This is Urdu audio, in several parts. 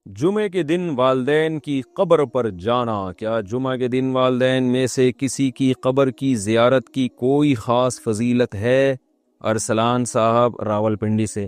جمعے کے دن والدین کی قبر پر جانا، کیا جمعہ کے دن والدین میں سے کسی کی قبر کی زیارت کی کوئی خاص فضیلت ہے؟ ارسلان صاحب راولپنڈی سے۔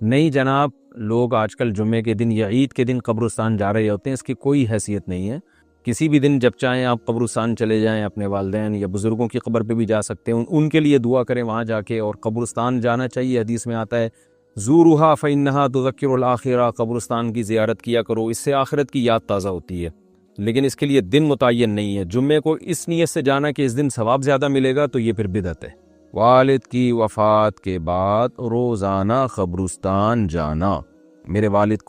نہیں جناب، لوگ آج کل جمعے کے دن یا عید کے دن قبرستان جا رہے ہوتے ہیں، اس کی کوئی حیثیت نہیں ہے۔ کسی بھی دن جب چاہیں آپ قبرستان چلے جائیں، اپنے والدین یا بزرگوں کی قبر پہ بھی جا سکتے ہیں، ان کے لیے دعا کریں وہاں جا کے، اور قبرستان جانا چاہیے۔ حدیث میں آتا ہے زورھا فإنھا تذکر الآخرہ، قبرستان کی زیارت کیا کرو، اس سے آخرت کی یاد تازہ ہوتی ہے۔ لیکن اس کے لیے دن متعین نہیں ہے۔ جمعے کو اس نیت سے جانا کہ اس دن ثواب زیادہ ملے گا، تو یہ پھر بدعت ہے۔ والد کی وفات کے بعد روزانہ قبرستان جانا، میرے والد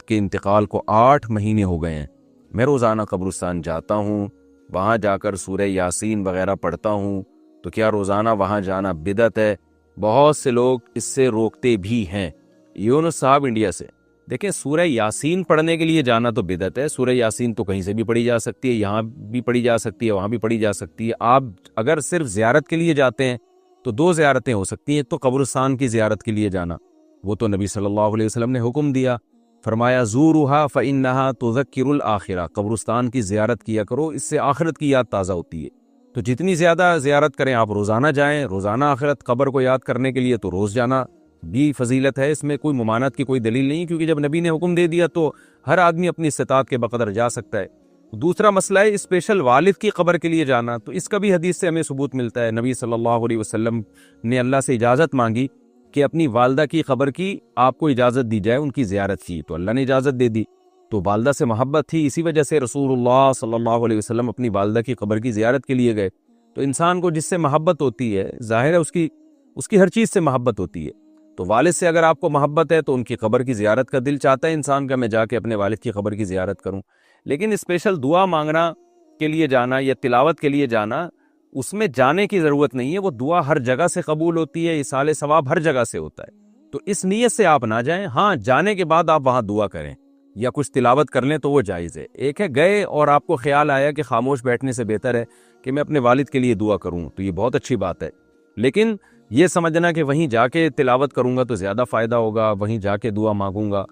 کے انتقال کو 8 مہینے ہو گئے ہیں، میں روزانہ قبرستان جاتا ہوں، وہاں جا کر سورہ یاسین وغیرہ پڑھتا ہوں، تو کیا روزانہ وہاں جانا بدعت ہے؟ بہت سے لوگ اس سے روکتے بھی ہیں۔ یونس صاحب انڈیا سے، دیکھیں سورہ یاسین پڑھنے کے لیے جانا تو بدعت ہے۔ سورہ یاسین تو کہیں سے بھی پڑھی جا سکتی ہے، یہاں بھی پڑھی جا سکتی ہے، وہاں بھی پڑھی جا سکتی ہے۔ آپ اگر صرف زیارت کے لیے جاتے ہیں تو 2 زیارتیں ہو سکتی ہیں۔ تو قبرستان کی زیارت کے لیے جانا، وہ تو نبی صلی اللہ علیہ وسلم نے حکم دیا، فرمایا زورھا فإنھا تذکر الآخرہ، قبرستان کی زیارت کیا کرو، اس سے آخرت کی یاد تازہ ہوتی ہے۔ تو جتنی زیادہ زیارت کریں آپ، روزانہ جائیں، روزانہ آخرت قبر کو یاد کرنے کے لیے تو روز جانا بھی فضیلت ہے، اس میں کوئی ممانعت کی کوئی دلیل نہیں، کیونکہ جب نبی نے حکم دے دیا تو ہر آدمی اپنی استطاعت کے بقدر جا سکتا ہے۔ دوسرا مسئلہ ہے اسپیشل والد کی قبر کے لیے جانا، تو اس کا بھی حدیث سے ہمیں ثبوت ملتا ہے۔ نبی صلی اللہ علیہ وسلم نے اللہ سے اجازت مانگی کہ اپنی والدہ کی قبر کی آپ کو اجازت دی جائے، ان کی زیارت کی، تو اللہ نے اجازت دے دی۔ تو والدہ سے محبت تھی، اسی وجہ سے رسول اللہ صلی اللہ علیہ وسلم اپنی والدہ کی قبر کی زیارت کے لیے گئے۔ تو انسان کو جس سے محبت ہوتی ہے، ظاہر ہے اس کی ہر چیز سے محبت ہوتی ہے۔ تو والد سے اگر آپ کو محبت ہے تو ان کی قبر کی زیارت کا دل چاہتا ہے انسان کا، میں جا کے اپنے والد کی قبر کی زیارت کروں۔ لیکن اسپیشل دعا مانگنا کے لیے جانا یا تلاوت کے لیے جانا، اس میں جانے کی ضرورت نہیں ہے، وہ دعا ہر جگہ سے قبول ہوتی ہے، ایصال ثواب ہر جگہ سے ہوتا ہے۔ تو اس نیت سے آپ نہ جائیں، ہاں جانے کے بعد آپ وہاں دعا کریں یا کچھ تلاوت کر لیں تو وہ جائز ہے۔ ایک ہے گئے اور آپ کو خیال آیا کہ خاموش بیٹھنے سے بہتر ہے کہ میں اپنے والد کے لیے دعا کروں، تو یہ بہت اچھی بات ہے۔ لیکن یہ سمجھنا کہ وہیں جا کے تلاوت کروں گا تو زیادہ فائدہ ہوگا، وہیں جا کے دعا مانگوں گا،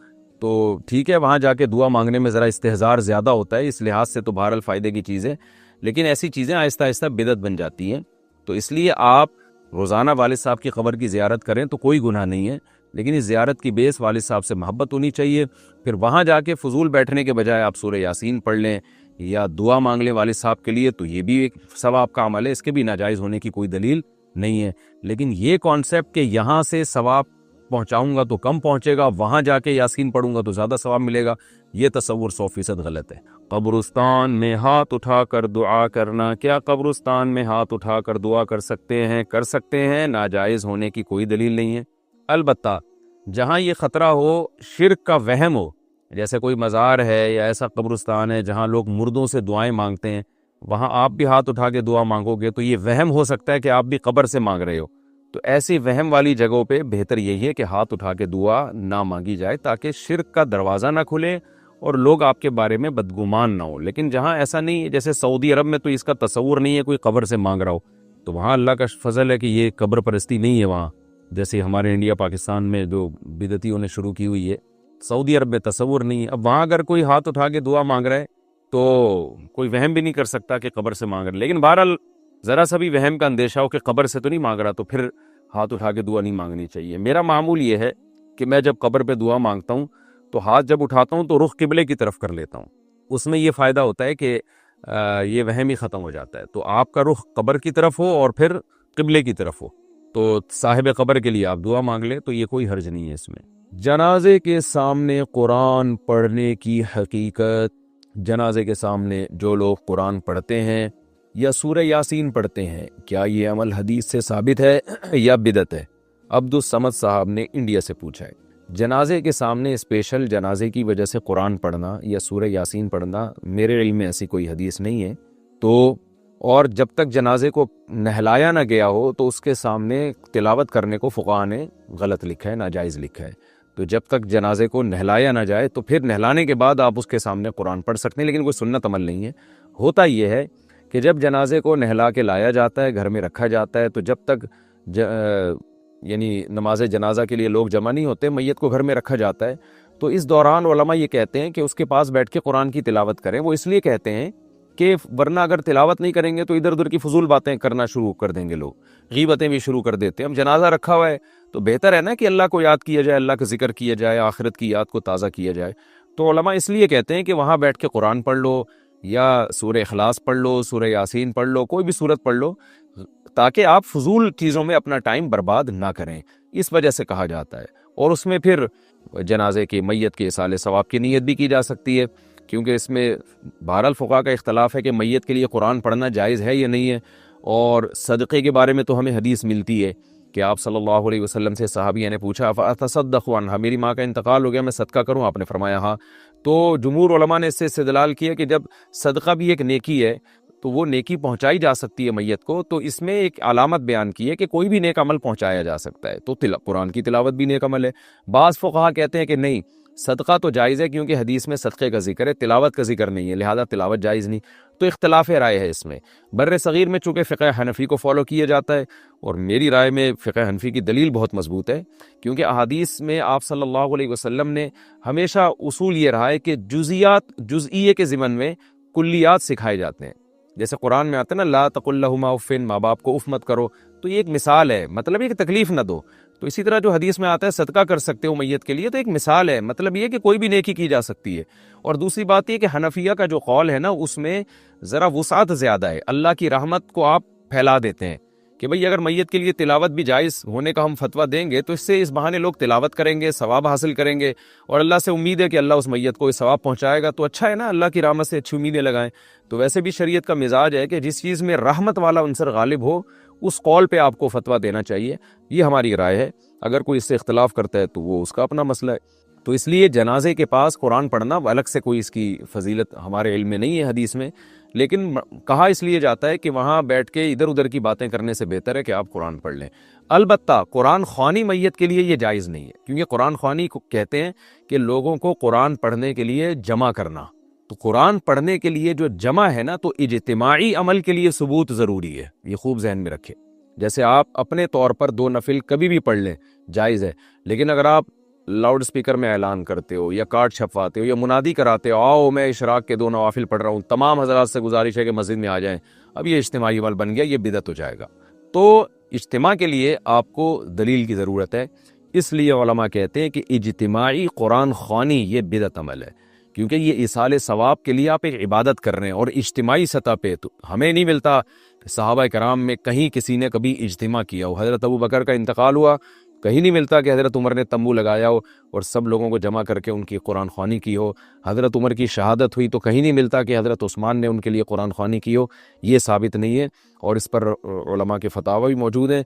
تو ٹھیک ہے، وہاں جا کے دعا مانگنے میں ذرا استحضار زیادہ ہوتا ہے، اس لحاظ سے تو بہرحال فائدے کی چیز ہے، لیکن ایسی چیزیں آہستہ آہستہ بدعت بن جاتی ہیں۔ تو اس لیے آپ روزانہ والد صاحب کی قبر کی زیارت کریں تو کوئی گناہ نہیں ہے، لیکن اس زیارت کی بیس والد صاحب سے محبت ہونی چاہیے۔ پھر وہاں جا کے فضول بیٹھنے کے بجائے آپ سورہ یاسین پڑھ لیں یا دعا مانگ لیں والد صاحب کے لیے، تو یہ بھی ایک ثواب کا عمل ہے، اس کے بھی ناجائز ہونے کی کوئی دلیل نہیں ہے۔ لیکن یہ کانسیپٹ کہ یہاں سے ثواب پہنچاؤں گا تو کم پہنچے گا، وہاں جا کے یاسین پڑھوں گا تو زیادہ ثواب ملے گا، یہ تصور 100% غلط ہے۔ قبرستان میں ہاتھ اٹھا کر دعا کرنا، کیا قبرستان میں ہاتھ اٹھا کر دعا کر سکتے ہیں؟ کر سکتے ہیں، ناجائز ہونے کی کوئی دلیل نہیں ہے۔ البتہ جہاں یہ خطرہ ہو، شرک کا وہم ہو، جیسے کوئی مزار ہے یا ایسا قبرستان ہے جہاں لوگ مردوں سے دعائیں مانگتے ہیں، وہاں آپ بھی ہاتھ اٹھا کے دعا مانگو گے تو یہ وہم ہو سکتا ہے کہ آپ بھی قبر سے مانگ رہے ہو۔ تو ایسی وہم والی جگہوں پہ بہتر یہی ہے کہ ہاتھ اٹھا کے دعا نہ مانگی جائے، تاکہ شرک کا دروازہ نہ کھلے اور لوگ آپ کے بارے میں بدگمان نہ ہو۔ لیکن جہاں ایسا نہیں ہے، جیسے سعودی عرب میں تو اس کا تصور نہیں ہے کوئی قبر سے مانگ رہا ہو، تو وہاں اللہ کا فضل ہے کہ یہ قبر پرستی نہیں ہے وہاں، جیسے ہمارے انڈیا پاکستان میں جو بدعتیوں نے شروع کی ہوئی ہے، سعودی عرب میں تصور نہیں ہے۔ اب وہاں اگر کوئی ہاتھ اٹھا کے دعا مانگ رہا ہے تو کوئی وہم بھی نہیں کر سکتا کہ قبر سے مانگ رہا ہے۔ لیکن بہرحال ذرا سا بھی وہم کا اندیشہ ہو کہ قبر سے تو نہیں مانگ رہا، تو پھر ہاتھ اٹھا کے دعا نہیں مانگنی چاہیے۔ میرا معمول یہ ہے کہ میں جب قبر پہ دعا مانگتا ہوں تو ہاتھ جب اٹھاتا ہوں تو رخ قبلے کی طرف کر لیتا ہوں، اس میں یہ فائدہ ہوتا ہے کہ یہ وہم ہی ختم ہو جاتا ہے۔ تو آپ کا رخ قبر کی طرف ہو اور پھر قبلے کی طرف ہو، تو صاحب قبر کے لیے آپ دعا مانگ لیں تو یہ کوئی حرج نہیں ہے اس میں۔ جنازے کے سامنے قرآن پڑھنے کی حقیقت، جنازے کے سامنے جو لوگ قرآن پڑھتے ہیں یا سورہ یاسین پڑھتے ہیں، کیا یہ عمل حدیث سے ثابت ہے یا بدعت ہے؟ عبدالصمد صاحب نے انڈیا سے پوچھا ہے۔ جنازے کے سامنے اسپیشل جنازے کی وجہ سے قرآن پڑھنا یا سورہ یاسین پڑھنا، میرے علم میں ایسی کوئی حدیث نہیں ہے۔ تو اور جب تک جنازے کو نہلایا نہ گیا ہو تو اس کے سامنے تلاوت کرنے کو فقہاء نے غلط لکھا ہے، ناجائز لکھا ہے۔ تو جب تک جنازے کو نہلایا نہ جائے تو پھر نہلانے کے بعد آپ اس کے سامنے قرآن پڑھ سکتے ہیں، لیکن کوئی سنت عمل نہیں ہے۔ ہوتا یہ ہے کہ جب جنازے کو نہلا کے لایا جاتا ہے، گھر میں رکھا جاتا ہے، تو جب تک یعنی نماز جنازہ کے لیے لوگ جمع نہیں ہوتے، میت کو گھر میں رکھا جاتا ہے، تو اس دوران علماء یہ کہتے ہیں کہ اس کے پاس بیٹھ کے قرآن کی تلاوت کریں. وہ اس لیے کہتے ہیں کہ ورنہ اگر تلاوت نہیں کریں گے تو ادھر ادھر کی فضول باتیں کرنا شروع کر دیں گے لوگ, غیبتیں بھی شروع کر دیتے ہیں. اب جنازہ رکھا ہوا ہے تو بہتر ہے نا کہ اللہ کو یاد کیا جائے, اللہ کا ذکر کیا جائے, آخرت کی یاد کو تازہ کیا جائے. تو علماء اس لیے کہتے ہیں کہ وہاں بیٹھ کے قرآن پڑھ لو, یا سورہ اخلاص پڑھ لو, سورہ یاسین پڑھ لو, کوئی بھی سورت پڑھ لو, تاکہ آپ فضول چیزوں میں اپنا ٹائم برباد نہ کریں. اس وجہ سے کہا جاتا ہے. اور اس میں پھر جنازے کی میت کے اصالِ ثواب کی نیت بھی کی جا سکتی ہے, کیونکہ اس میں بہرحال فقہا کا اختلاف ہے کہ میت کے لیے قرآن پڑھنا جائز ہے یا نہیں ہے. اور صدقے کے بارے میں تو ہمیں حدیث ملتی ہے کہ آپ صلی اللہ علیہ وسلم سے صحابیہ نے پوچھا فَأَتَصَدَّقُ عَنْهَا, میری ماں کا انتقال ہو گیا, میں صدقہ کروں؟ آپ نے فرمایا ہاں. تو جمہور علماء نے اس سے استدلال کیا کہ جب صدقہ بھی ایک نیکی ہے تو وہ نیکی پہنچائی جا سکتی ہے میت کو, تو اس میں ایک علامت بیان کی ہے کہ کوئی بھی نیک عمل پہنچایا جا سکتا ہے. تو قرآن کی تلاوت بھی نیک عمل ہے. بعض فقہا کہتے ہیں کہ نہیں, صدقہ تو جائز ہے کیونکہ حدیث میں صدقے کا ذکر ہے, تلاوت کا ذکر نہیں ہے, لہذا تلاوت جائز نہیں. تو اختلاف رائے ہے اس میں. بر صغیر میں چونکہ فقہ حنفی کو فالو کیا جاتا ہے, اور میری رائے میں فقہ حنفی کی دلیل بہت مضبوط ہے, کیونکہ احادیث میں آپ صلی اللہ علیہ وسلم نے ہمیشہ اصول یہ رہا ہے کہ جزئیے کے ضمن میں کلیات سکھائے جاتے ہیں. جیسے قرآن میں آتا ہے نا لا تقل لہما اف, ماں باپ کو اف مت کرو, تو یہ ایک مثال ہے, مطلب یہ کہ تکلیف نہ دو. تو اسی طرح جو حدیث میں آتا ہے صدقہ کر سکتے ہو میت کے لیے, تو ایک مثال ہے, مطلب یہ کہ کوئی بھی نیکی کی جا سکتی ہے. اور دوسری بات یہ کہ حنفیہ کا جو قول ہے نا اس میں ذرا وسعت زیادہ ہے, اللہ کی رحمت کو آپ پھیلا دیتے ہیں کہ بھئی اگر میت کے لیے تلاوت بھی جائز ہونے کا ہم فتویٰ دیں گے تو اس سے اس بہانے لوگ تلاوت کریں گے, ثواب حاصل کریں گے, اور اللہ سے امید ہے کہ اللہ اس میت کو ثواب پہنچائے گا. تو اچھا ہے نا, اللہ کی رحمت سے اچھی امیدیں لگائیں. تو ویسے بھی شریعت کا مزاج ہے کہ جس چیز میں رحمت والا عنصر غالب ہو اس قول پہ آپ کو فتویٰ دینا چاہیے. یہ ہماری رائے ہے. اگر کوئی اس سے اختلاف کرتا ہے تو وہ اس کا اپنا مسئلہ ہے. تو اس لیے جنازے کے پاس قرآن پڑھنا الگ سے کوئی اس کی فضیلت ہمارے علم میں نہیں ہے حدیث میں, لیکن کہا اس لیے جاتا ہے کہ وہاں بیٹھ کے ادھر ادھر کی باتیں کرنے سے بہتر ہے کہ آپ قرآن پڑھ لیں. البتہ قرآن خوانی میت کے لیے یہ جائز نہیں ہے, کیونکہ قرآن خوانی کو کہتے ہیں کہ لوگوں کو قرآن پڑھنے کے لیے جمع کرنا. تو قرآن پڑھنے کے لیے جو جمع ہے نا, تو اجتماعی عمل کے لیے ثبوت ضروری ہے, یہ خوب ذہن میں رکھیں. جیسے آپ اپنے طور پر 2 نفل کبھی بھی پڑھ لیں جائز ہے, لیکن اگر آپ لاؤڈ سپیکر میں اعلان کرتے ہو یا کارڈ چھپواتے ہو یا منادی کراتے ہو آؤ میں اشراق کے 2 نوافل پڑھ رہا ہوں, تمام حضرات سے گزارش ہے کہ مسجد میں آ جائیں, اب یہ اجتماعی عمل بن گیا, یہ بدعت ہو جائے گا. تو اجتماع کے لیے آپ کو دلیل کی ضرورت ہے. اس لیے علماء کہتے ہیں کہ اجتماعی قرآن خوانی یہ بدعت عمل ہے, کیونکہ یہ ایصال ثواب کے لیے آپ ایک عبادت کر رہے ہیں, اور اجتماعی سطح پہ تو ہمیں نہیں ملتا صحابہ کرام میں کہیں کسی نے کبھی اجتماع کیا ہو. حضرت ابو بکر کا انتقال ہوا, کہیں نہیں ملتا کہ حضرت عمر نے تمبو لگایا ہو اور سب لوگوں کو جمع کر کے ان کی قرآن خوانی کی ہو. حضرت عمر کی شہادت ہوئی تو کہیں نہیں ملتا کہ حضرت عثمان نے ان کے لیے قرآن خوانی کی ہو. یہ ثابت نہیں ہے, اور اس پر علماء کے فتاوی بھی موجود ہیں.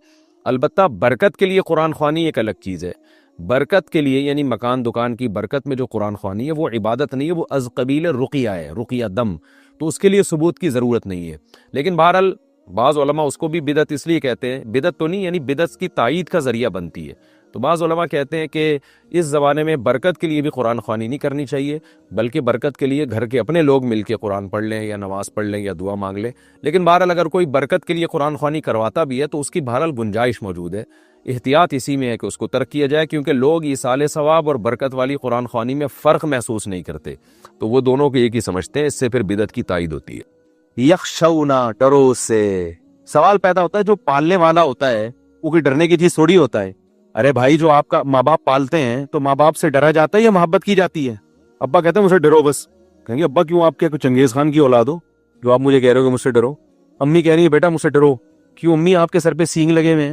البتہ برکت کے لیے قرآن خوانی ایک الگ چیز ہے. برکت کے لیے یعنی مکان دکان کی برکت میں جو قرآن خوانی ہے وہ عبادت نہیں ہے, وہ از قبیل رقیہ ہے, رقیہ دم. تو اس کے لیے ثبوت کی ضرورت نہیں ہے. لیکن بہرحال بعض علماء اس کو بھی بدعت اس لیے کہتے ہیں, بدعت تو نہیں یعنی بدعت کی تائید کا ذریعہ بنتی ہے. تو بعض علماء کہتے ہیں کہ اس زمانے میں برکت کے لیے بھی قرآن خوانی نہیں کرنی چاہیے, بلکہ برکت کے لیے گھر کے اپنے لوگ مل کے قرآن پڑھ لیں یا نماز پڑھ لیں یا دعا مانگ لیں. لیکن بہرحال اگر کوئی برکت کے لیے قرآن خوانی کرواتا بھی ہے تو اس کی بہرحال گنجائش موجود ہے. احتیاط اسی میں ہے کہ اس کو ترک کیا جائے, کیونکہ لوگ ایصال ثواب اور برکت والی قرآن خوانی میں فرق محسوس نہیں کرتے, تو وہ دونوں کو ایک ہی سمجھتے ہیں. اس سے پھر بدعت کی تائید ہوتی ہے. یخشونا, ڈرو اس سے. سوال پیدا ہوتا ہے جو پالنے والا ہوتا ہے وہ کوئی ڈرنے کی چیز تھوڑی ہوتا ہے. ارے بھائی جو آپ کا ماں باپ پالتے ہیں تو ماں باپ سے ڈرا جاتا ہے یا محبت کی جاتی ہے؟ ابا کہتے ہیں مجھ سے ڈرو بس. کہیں گے ابا کیوں, آپ کیا کچھ چنگیز خان کی اولاد ہو جو آپ مجھے کہہ رہے ہو کہ مجھ سے ڈرو؟ امی کہہ رہی ہے بیٹا مجھ سے ڈرو. کیوں امی, آپ کے سر پہ سینگ لگے ہوئے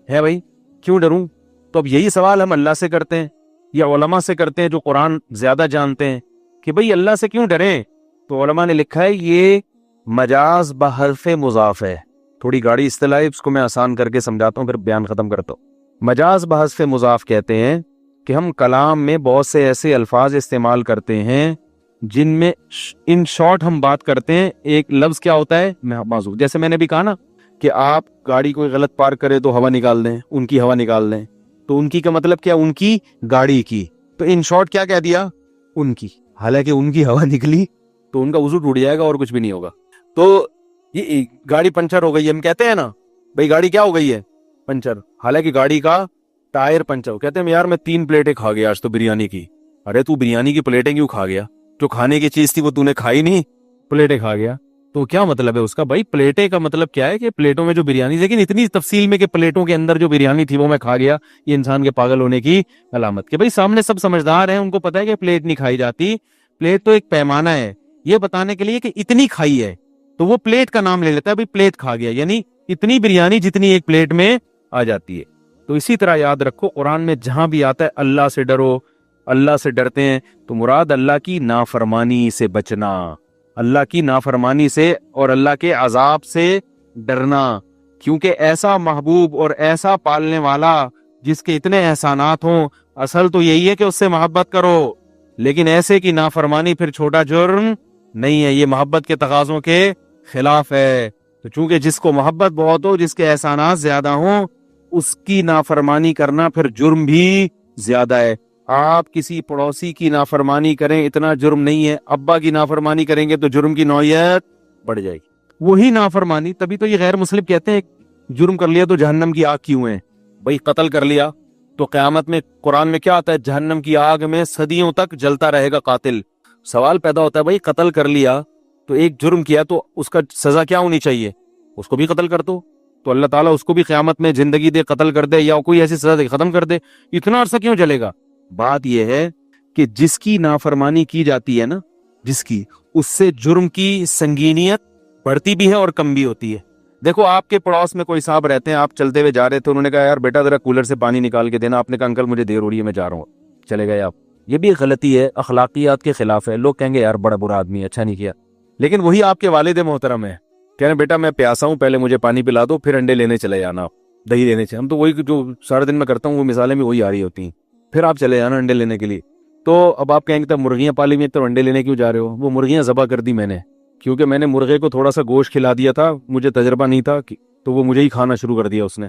ہیں بھائی, کیوں ڈروں؟ تو اب یہی سوال ہم اللہ سے کرتے ہیں یا علماء سے کرتے ہیں جو قرآن زیادہ جانتے ہیں کہ بھئی اللہ سے کیوں ڈریں. تو علماء نے لکھا ہے یہ مجاز بحرف مضاف ہے. تھوڑی گاڑی اصطلاح ہے, اس کو میں آسان کر کے سمجھاتا ہوں پھر بیان ختم کرتا ہوں. مجاز بحرف مضاف کہتے ہیں کہ ہم کلام میں بہت سے ایسے الفاظ استعمال کرتے ہیں جن میں ان شارٹ ہم بات کرتے ہیں. ایک لفظ کیا ہوتا ہے موضوع, جیسے میں نے بھی کہا نا کہ آپ گاڑی کوئی غلط پارک کرے تو ہوا نکال دیں, ان کی ہوا نکال دیں, تو ان کی کا مطلب کیا, ان کی گاڑی کی. تو ان شارٹ کیا کہہ دیا, ان کی, حالانکہ ان کی ہوا نکلی تو ان کا وضو ٹوٹ جائے گا اور کچھ بھی نہیں ہوگا. تو یہ گاڑی پنچر ہو گئی ہے, ہم کہتے ہیں نا بھائی گاڑی کیا ہو گئی ہے, پنچر, حالانکہ گاڑی کا ٹائر پنچر ہو. کہتے ہیں یار میں 3 پلیٹیں کھا گیا آج تو بریانی کی. ارے تو بریانی کی پلیٹیں کیوں کھا گیا؟ جو کھانے کی چیز تھی وہ تو نے کھائی نہیں، پلیٹیں کھا گیا۔ تو کیا مطلب ہے اس کا بھائی؟ پلیٹیں کا مطلب کیا ہے کہ پلیٹوں میں جو بریانی، لیکن اتنی تفصیل میں کہ پلیٹوں کے اندر جو بریانی تھی وہ میں کھا گیا، یہ انسان کے پاگل ہونے کی علامت۔ کہ بھائی سامنے سب سمجھدار ہیں، ان کو پتا ہے کہ پلیٹ نہیں کھائی جاتی، پلیٹ تو ایک پیمانہ ہے یہ بتانے کے لیے کہ اتنی کھائی ہے، تو وہ پلیٹ کا نام لے لیتا ہے، بھائی پلیٹ کھا گیا، یعنی اتنی بریانی جتنی ایک پلیٹ میں آ جاتی ہے۔ تو اسی طرح یاد رکھو، قرآن میں جہاں بھی آتا ہے اللہ سے ڈرو، اللہ سے ڈرتے ہیں، تو مراد اللہ کی نافرمانی سے بچنا، اللہ کی نافرمانی سے اور اللہ کے عذاب سے ڈرنا، کیونکہ ایسا محبوب اور ایسا پالنے والا جس کے اتنے احسانات ہوں، اصل تو یہی ہے کہ اس سے محبت کرو، لیکن ایسے کی نافرمانی پھر چھوٹا جرم نہیں ہے، یہ محبت کے تقاضوں کے خلاف ہے۔ تو چونکہ جس کو محبت بہت ہو، جس کے احسانات زیادہ ہوں، اس کی نافرمانی کرنا پھر جرم بھی زیادہ ہے۔ آپ کسی پڑوسی کی نافرمانی کریں اتنا جرم نہیں ہے، ابا کی نافرمانی کریں گے تو جرم کی نوعیت بڑھ جائے گی۔ وہی نافرمانی، تبھی تو یہ غیر مسلم کہتے ہیں جرم کر لیا تو جہنم کی آگ کیوں ہے؟ بھائی قتل کر لیا تو قیامت میں قرآن میں کیا آتا ہے؟ جہنم کی آگ میں صدیوں تک جلتا رہے گا قاتل۔ سوال پیدا ہوتا ہے بھائی قتل کر لیا تو ایک جرم کیا تو اس کا سزا کیا ہونی چاہیے؟ اس کو بھی قتل کر دو، تو اللہ تعالیٰ اس کو بھی قیامت میں زندگی دے، قتل کر دے، یا کوئی ایسی سزا دے ختم کر دے، اتنا عرصہ کیوں جلے گا؟ بات یہ ہے کہ جس کی نافرمانی کی جاتی ہے نا، جس کی، اس سے جرم کی سنگینیت بڑھتی بھی ہے اور کم بھی ہوتی ہے۔ دیکھو آپ کے پڑوس میں کوئی صاحب رہتے ہیں، آپ چلتے ہوئے جا رہے تھے، انہوں نے کہا یار بیٹا ذرا کولر سے پانی نکال کے دینا، آپ نے کہا انکل مجھے دیر ہو رہی ہے میں جا رہا ہوں، چلے گئے آپ۔ یہ بھی غلطی ہے، اخلاقیات کے خلاف ہے۔ لوگ کہیں گے یار بڑا برا آدمی ہے، اچھا نہیں کیا، لیکن وہی آپ کے والد محترم ہے، کہہ رہے بیٹا میں پیاسا ہوں، پہلے مجھے پانی پلا دو، پھر انڈے لینے چلے جانا، دہی لینے چلے۔ ہم تو وہی جو سارے دن میں کرتا ہوں وہ مثالیں بھی وہی آ رہی ہوتی ہیں، پھر آپ چلے جانا انڈے لینے کے لیے۔ تو اب آپ کہیں گے تب مرغیاں پالی ہوئی تو انڈے لینے کیوں جا رہے ہو؟ وہ مرغیاں ذبح کر دی میں نے، کیونکہ میں نے مرغے کو تھوڑا سا گوشت کھلا دیا تھا، مجھے تجربہ نہیں تھا، تو وہ مجھے ہی کھانا شروع کر دیا اس نے،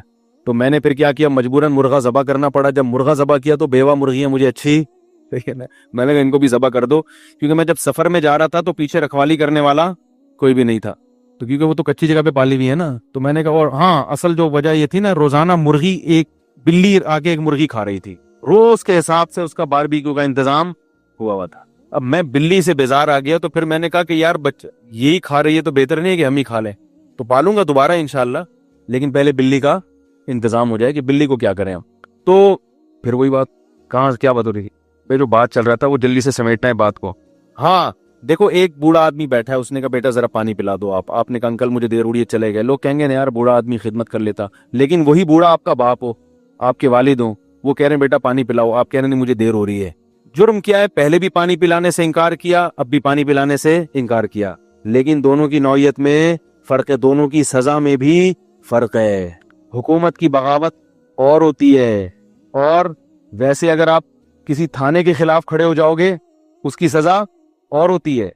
تو میں نے پھر کیا کیا، مجبوراً مرغا ذبح کرنا پڑا۔ جب مرغا ذبح کیا تو بیوہ مرغیاں مجھے اچھی، میں نے کہا ان کو بھی ذبح کر دو، کیونکہ میں جب سفر میں جا رہا تھا تو پیچھے رکھوالی کرنے والا کوئی بھی نہیں تھا، تو کیونکہ وہ تو کچی جگہ پہ پالی ہوئی ہے نا، تو میں نے کہا، اور ہاں اصل جو وجہ یہ تھی نا، روزانہ مرغی، ایک بلی آگے ایک مرغی کھا رہی تھی، روز کے حساب سے اس کا باربیکیو کا انتظام ہوا تھا۔ اب میں بلی سے بیزار آ گیا، تو پھر میں نے کہا کہ یار بچہ یہی کھا رہی ہے تو بہتر نہیں ہے کہ ہم ہی کھا لیں، تو پالوں گا دوبارہ انشاءاللہ، لیکن پہلے بلی کا انتظام ہو جائے کہ بلی کو کیا کریں ہم۔ تو پھر وہی بات، کہاں کیا بات ہو رہی تھی بھائی؟ جو بات چل رہا تھا وہ جلدی سے سمیٹنا ہے بات کو۔ ہاں دیکھو ایک بوڑھا آدمی بیٹھا ہے، اس نے کہا بیٹا ذرا پانی پلا دو، آپ نے کہا انکل مجھے دیر ہو رہی ہے، چلے گئے۔ لوگ کہیں گے نا یار بوڑھا آدمی خدمت کر لیتا، لیکن وہی بوڑھا آپ کا باپ ہو، آپ کے والد ہوں، وہ کہہ رہے ہیں بیٹا پانی پلاؤ، آپ کہہ رہے ہیں نہیں مجھے دیر ہو رہی ہے۔ جرم کیا ہے؟ پہلے بھی پانی پلانے سے انکار کیا، اب بھی پانی پلانے سے انکار کیا، لیکن دونوں کی نوعیت میں فرق ہے، دونوں کی سزا میں بھی فرق ہے۔ حکومت کی بغاوت اور ہوتی ہے، اور ویسے اگر آپ کسی تھانے کے خلاف کھڑے ہو جاؤ گے اس کی سزا اور ہوتی ہے،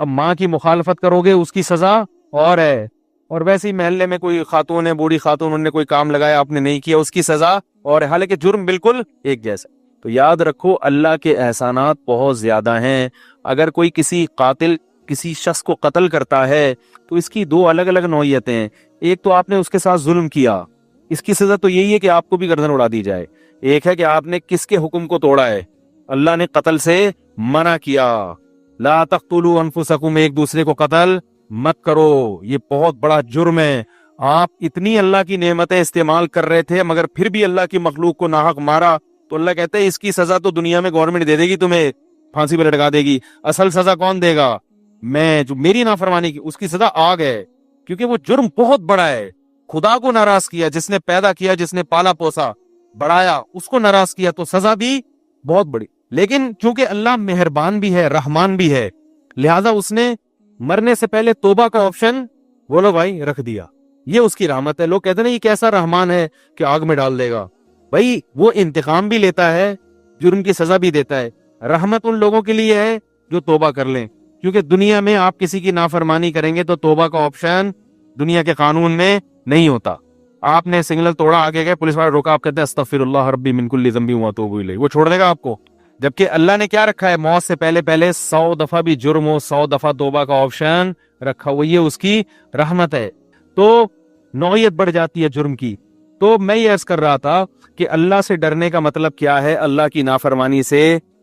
ماں کی مخالفت کرو گے اس کی سزا اور ہے، اور ویسے ہی محلے میں کوئی خاتون ہے، بوڑھی خاتون، انہوں نے کوئی کام لگایا آپ نے نہیں کیا، اس کی سزا اور ہے، حالانکہ جرم بالکل ایک جیسا۔ تو یاد رکھو اللہ کے احسانات بہت زیادہ ہیں۔ اگر کوئی کسی قاتل کسی شخص کو قتل کرتا ہے تو اس کی دو الگ الگ نوعیتیں ہیں، ایک تو آپ نے اس کے ساتھ ظلم کیا، اس کی سزا تو یہی ہے کہ آپ کو بھی گردن اڑا دی جائے، ایک ہے کہ آپ نے کس کے حکم کو توڑا ہے، اللہ نے قتل سے منع کیا، لا تقتلوا انفسکم، ایک دوسرے کو قتل مت کرو، یہ بہت بڑا جرم ہے۔ آپ اتنی اللہ کی نعمتیں استعمال کر رہے تھے مگر پھر بھی اللہ کی مخلوق کو ناحق مارا، تو اللہ کہتے ہیں اس کی سزا تو دنیا میں گورنمنٹ دے دے گی، تمہیں پھانسی پہ لٹکا دے گی، اصل سزا کون دے گا؟ میں، جو میری نافرمانی کی، اس کی سزا آگ ہے، کیونکہ وہ جرم بہت بڑا ہے، خدا کو ناراض کیا، جس نے پیدا کیا، جس نے پالا پوسا بڑھایا، اس کو ناراض کیا، تو سزا بھی بہت بڑی۔ لیکن چونکہ اللہ مہربان بھی ہے، رحمان بھی ہے، لہذا اس نے مرنے سے پہلے توبہ کا آپشن بولو بھائی رکھ دیا، یہ اس کی رحمت ہے۔ لوگ کہتے ہیں یہ کیسا رحمان ہے کہ آگ میں ڈال دے گا؟ بھائی وہ انتقام بھی لیتا ہے، جرم کی سزا بھی دیتا ہے۔ رحمت ان لوگوں کے لیے ہے جو توبہ کر لیں، کیونکہ دنیا میں آپ کسی کی نافرمانی کریں گے تو توبہ کا آپشن دنیا کے قانون میں نہیں ہوتا۔ آپ نے سگنل توڑا، آگے گئے، پولیس والا روکا، آپ کہتے ہیں استغفر اللہ ربی من کل ذنب واتوب الیہ، وہ چھوڑ دے گا آپ کو؟ جبکہ اللہ نے کیا رکھا ہے؟ موت سے پہلے 100 دفعہ بھی جرم ہو، 100 دفعہ توبہ کا آپشن رکھا ہوا، یہ اس کی رحمت ہے۔ تو نوعیت بڑھ جاتی ہے جرم کی۔ تو میں یہ عرض کر رہا تھا کہ اللہ سے ڈرنے کا مطلب کیا ہے؟ اللہ کی نافرمانی سے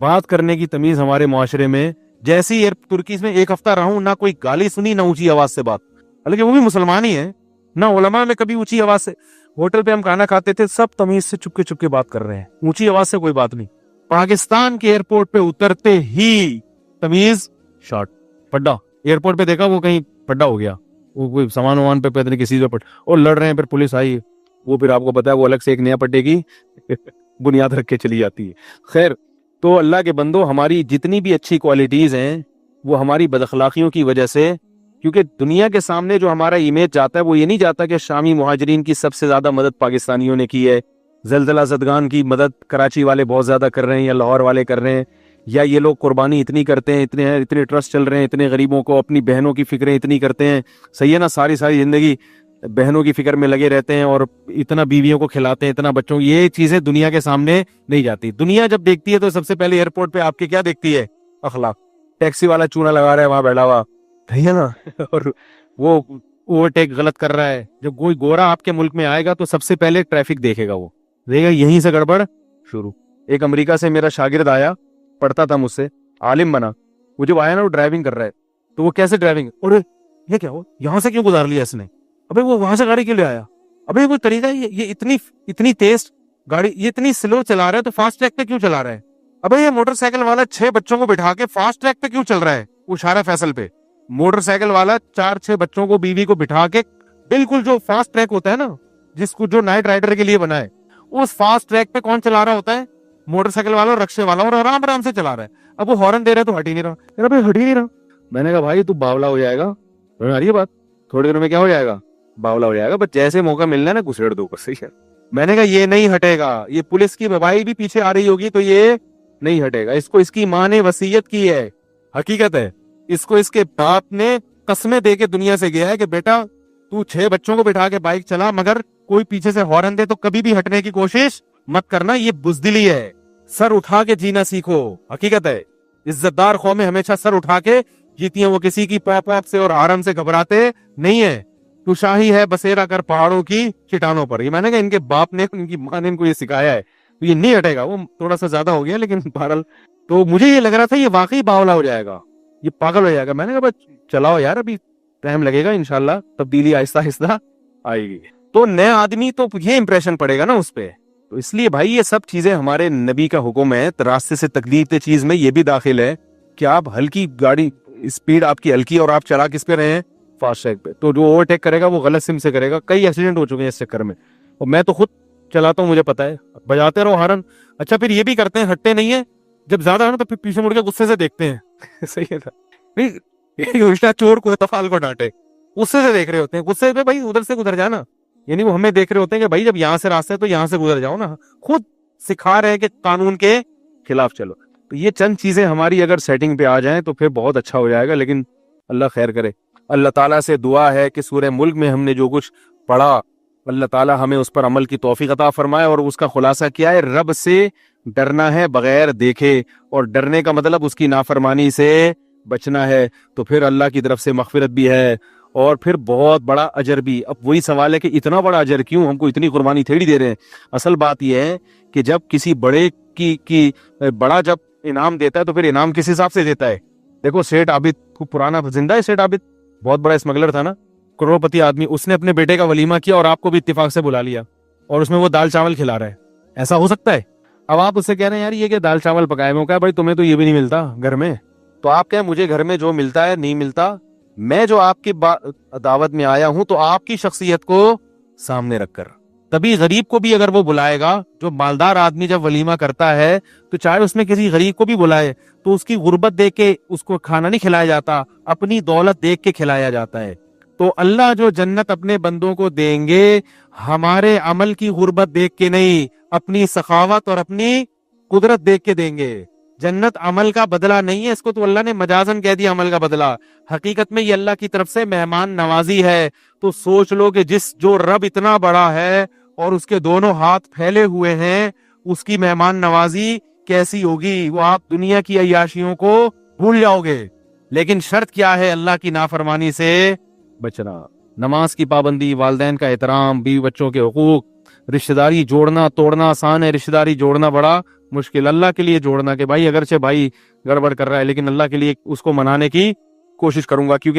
بات کرنے کی تمیز ہمارے معاشرے میں، جیسی ترکی میں 1 ہفتہ رہا ہوں، نہ کوئی گالی سنی، نہ اونچی آواز سے بات، حالانکہ وہ بھی مسلمان ہی ہیں، نہ علماء میں کبھی اونچی آواز سے. ہوٹل پہ ہم کھانا کھاتے تھے، سب تمیز سے چپ کے بات کر رہے ہیں، اونچی آواز سے کوئی بات نہیں. پاکستان کے ایئرپورٹ پہ اترتے ہی تمیز، شارٹ پڈا. ایئرپورٹ پہ دیکھا وہ کہیں پڈا ہو گیا، وہ کوئی سامان وامان پہ پتہ نہیں کسی پہ اور لڑ رہے ہیں، پھر پولیس آئی، وہ پھر آپ کو پتا ہے وہ الگ سے ایک نیا پڈے کی بنیاد رکھ کے چلی جاتی ہے. خیر، تو اللہ کے بندو، ہماری جتنی بھی اچھی کوالٹیز ہیں وہ ہماری بد اخلاقیوں کی وجہ سے، کیونکہ دنیا کے سامنے جو ہمارا امیج جاتا ہے وہ یہ نہیں جاتا کہ شامی مہاجرین کی سب سے زیادہ مدد پاکستانیوں نے کی ہے، زلزلہ زدگان کی مدد کراچی والے بہت زیادہ کر رہے ہیں یا لاہور والے کر رہے ہیں، یا یہ لوگ قربانی اتنی کرتے ہیں، اتنے ٹرسٹ چل رہے ہیں، اتنے غریبوں کو اپنی بہنوں کی فکریں اتنی کرتے ہیں. صحیح ہے نا، ساری زندگی بہنوں کی فکر میں لگے رہتے ہیں اور اتنا بیویوں کو کھلاتے ہیں، اتنا بچوں. یہ چیزیں دنیا کے سامنے نہیں جاتی. دنیا جب دیکھتی ہے تو سب سے پہلے ایئرپورٹ پہ آپ کے کیا دیکھتی ہے؟ اخلاق. ٹیکسی والا چونا لگا رہا ہے وہاں بیٹھا ہوا، صحیح ہے نا، اور وہ اوورٹیک غلط کر رہا ہے. جب کوئی گورا آپ کے ملک میں آئے گا تو سب سے پہلے ٹریفک دیکھے گا، وہ دیکھے گا یہیں سے گڑبڑ شروع. ایک امریکہ سے میرا شاگرد آیا، پڑھتا تھا مجھ سے، عالم بنا. وہ جب آیا نا، وہ ڈرائیونگ کر رہا ہے، تو وہ کیسے ڈرائیونگ، اور یہ کیا ہو، یہاں سے کیوں گزار لیا اس نے، ابے وہ وہاں سے گاڑی کیوں لے آیا، ابے وہ طریقہ یہ اتنی تیز گاڑی، یہ اتنی سلو چلا رہا ہے تو فاسٹ ٹریک پہ کیوں چلا رہا ہے، ابے یہ موٹر سائیکل والا 6 بچوں کو بٹھا کے فاسٹ ٹریک پہ کیوں چل رہا ہے. وہ اشارہ فیصل پہ، موٹر سائیکل والا 4-6 بچوں کو، بیوی کو بٹھا کے بالکل جو فاسٹ ٹریک ہوتا ہے نا، جس کو جو نائٹ رائڈر کے لیے بنا ہے، اس فاسٹ ٹریک پہ کون چلا رہا ہوتا ہے؟ موٹر سائیکل والا اور رکشے والا، اور آرام آرام سے چلا رہا ہے. اب وہ ہارن دے رہا ہے تو ہٹ ہی نہیں رہا، میرا بھائی ہٹ ہی نہیں رہا. میں نے کہا بھائی تو باولا ہو جائے گا، آ رہی ہے بات، تھوڑی دیر میں کیا ہو جائے گا، باولا ہو جائے گا. بس جیسے موقع ملنا ہے نا گھسیڑ دو بس. صحیح ہے. میں نے کہا یہ نہیں ہٹے گا، یہ پولیس کی بھائی بھی پیچھے آ رہی ہوگی تو یہ نہیں ہٹے گا. اس کو اس کی ماں نے وصیت کی ہے، حقیقت ہے. اس کو اس کے باپ نے قسمیں دے کے دنیا سے گیا ہے کہ بیٹا تو 6 بچوں کو بٹھا کے بائک چلا، مگر کوئی پیچھے سے ہارن دے تو کبھی بھی ہٹنے کی کوشش مت کرنا. یہ بزدلی ہے. سر اٹھا کے جینا سیکھو، حقیقت ہے. عزت دار قومیں ہمیشہ سر اٹھا کے جیتی ہیں، وہ کسی کی پیپ سے اور ہارن سے گھبراتے نہیں ہے. تو شاہی ہے بسیرا کر پہاڑوں کی چٹانوں پر. یہ میں نے کہا ان کے باپ نے، ان کی ماں نے ان کو یہ سکھایا ہے، تو یہ نہیں ہٹے گا. وہ تھوڑا سا زیادہ ہو گیا لیکن بہرحال. تو مجھے یہ لگ رہا تھا یہ واقعی باولا ہو جائے گا، یہ پاگل ہو جائے گا. میں نے کہا بس چلاؤ یار، ابھی ٹائم لگے گا، انشاءاللہ تبدیلی آہستہ آہستہ آئے گی. تو نیا آدمی تو یہ امپریشن پڑے گا نا اس پہ. تو اس لیے بھائی یہ سب چیزیں ہمارے نبی کا حکم ہے. راستے سے تکلیف چیز میں یہ بھی داخل ہے کہ آپ ہلکی گاڑی، اسپیڈ آپ کی ہلکی، اور آپ چلا کس پہ رہے ہیں؟ فاسٹ ٹریک پہ. تو جو اوورٹیک کرے گا وہ غلط سم سے کرے گا. کئی ایکسیڈنٹ ہو چکے ہیں اس چکر میں، اور میں تو خود چلاتا ہوں، مجھے پتا ہے. بجاتے رہو ہارن. اچھا پھر یہ بھی کرتے ہیں، ہٹتے نہیں ہیں جب زیادہ ہے نا تو پھر پیچھے مڑ کے غصے سے دیکھتے ہیں. صحیح ہے. چور کو تفال کو ڈانٹے، غصے سے دیکھ رہے ہوتے ہیں. غصے پہ بھائی ادھر سے گزر جانا، یعنی وہ ہمیں دیکھ رہے ہوتے ہیں کہ بھائی جب یہاں سے راستہ ہے تو یہاں سے گزر جاؤ نا. خود سکھا رہے ہیں کہ قانون کے خلاف چلو. تو یہ چند چیزیں ہماری اگر سیٹنگ پہ آ جائیں تو پھر بہت اچھا ہو جائے گا. لیکن اللہ خیر کرے. اللہ تعالیٰ سے دعا ہے کہ سورہ ملک میں ہم نے جو کچھ پڑھا، اللہ تعالیٰ ہمیں اس پر عمل کی توفیق عطا فرمائے. اور اس کا خلاصہ کیا ہے؟ رب سے ڈرنا ہے بغیر دیکھے، اور ڈرنے کا مطلب اس کی نافرمانی سے بچنا ہے. تو پھر اللہ کی طرف سے مغفرت بھی ہے اور پھر بہت بڑا اجر بھی. اب وہی سوال ہے کہ اتنا بڑا اجر کیوں؟ ہم کو اتنی قربانی تھوڑی دے رہے ہیں. اصل بات یہ ہے کہ جب کسی بڑے کی بڑا جب انعام دیتا ہے تو پھر انعام کس حساب سے دیتا ہے. دیکھو سیٹھ عابد کو پرانا زندہ ہے، سیٹھ عابد بہت بڑا اسمگلر تھا نا، کروڑپتی آدمی. اس نے اپنے بیٹے کا ولیمہ کیا اور آپ کو بھی اتفاق سے بلا لیا، اور اس میں وہ دال چاول کھلا رہا ہے. ایسا ہو سکتا ہے؟ اب آپ اس سے کہہ رہے ہیں یار یہ کہ دال چاول پکائے میں کہا بھائی تمہیں تو یہ بھی نہیں ملتا گھر میں. تو آپ کہیں مجھے گھر میں جو ملتا ہے نہیں ملتا. میں جو آپ کی دعوت میں آیا ہوں تو آپ کی شخصیت کو سامنے رکھ کر. تبھی غریب کو بھی اگر وہ بلائے گا، جو مالدار آدمی جب ولیمہ کرتا ہے تو چاہے اس میں کسی غریب کو بھی بلائے تو اس کی غربت دیکھ کے اس کو کھانا نہیں کھلایا جاتا، اپنی دولت دیکھ کے کھلایا جاتا ہے. تو اللہ جو جنت اپنے بندوں کو دیں گے ہمارے عمل کی غربت دیکھ کے نہیں، اپنی سخاوت اور اپنی قدرت دیکھ کے دیں گے. جنت عمل کا بدلہ نہیں ہے، اس کو تو اللہ نے مجازن کہہ دیا عمل کا بدلہ. حقیقت میں یہ اللہ کی طرف سے مہمان نوازی ہے. تو سوچ لو کہ جو رب اتنا بڑا ہے اور اس کے دونوں ہاتھ پھیلے ہوئے ہیں، اس کی مہمان نوازی کیسی ہوگی. وہ آپ دنیا کی عیاشیوں کو بھول جاؤ گے. لیکن شرط کیا ہے؟ اللہ کی نافرمانی سے بچنا، نماز کی پابندی، والدین کا احترام، بیوی بچوں کے حقوق. رشتہ داری جوڑنا توڑنا آسان ہے، رشتہ داری جوڑنا بڑا مشکل اللہ کے لیے جوڑنا کہ بھائی اگرچہ بھائی گڑبڑ کر رہا ہے لیکن اللہ کے لیے اس کو منانے کی کوشش کروں گا، کیونکہ